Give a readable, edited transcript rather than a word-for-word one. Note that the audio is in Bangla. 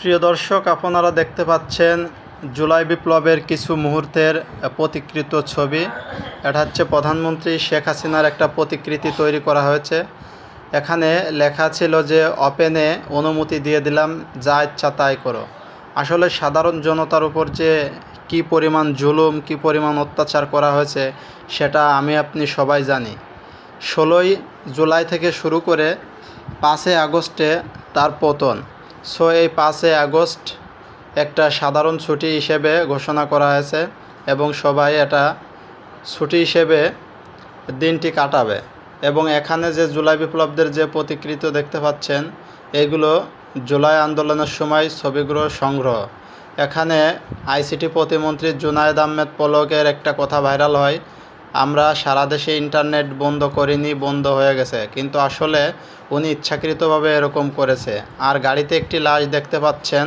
প্রিয় দর্শক, আপনারা দেখতে পাচ্ছেন জুলাই বিপ্লবের কিছু মুহূর্তের প্রতিকৃত ছবি। এটা হচ্ছে প্রধানমন্ত্রী শেখ হাসিনার একটা প্রতিকৃতি তৈরি করা হয়েছে। এখানে লেখা ছিল যে ওপেনে অনুমতি দিয়ে দিলাম, যা ইচ্ছা তাই করো। আসলে সাধারণ জনতার উপর যে কি পরিমাণ জুলুম, কি পরিমাণ অত্যাচার করা হয়েছে সেটা আমি আপনি সবাই জানি। 16ই জুলাই থেকে শুরু করে 5 আগস্টে তার পতন। এই 5 আগস্ট একটা সাধারণ ছুটি হিসেবে ঘোষণা করা হয়েছে এবং সবাই এটা ছুটি হিসেবে দিনটি কাটাবে। এবং এখানে যে জুলাই বিপ্লবদের যে প্রতিকৃতি দেখতে পাচ্ছেন, এগুলো জুলাই আন্দোলনের সময় ছবিগুলো সংগ্রহ। এখানে আইসিটি প্রতিমন্ত্রী জুনায়েদ আহমেদ পলকের একটা কথা ভাইরাল হয়, আমরা সারা দেশে ইন্টারনেট বন্ধ করিনি, বন্ধ হয়ে গেছে। কিন্তু আসলে উনি ইচ্ছাকৃতভাবে এরকম করেছে। আর গাড়িতে একটি লাশ দেখতে পাচ্ছেন।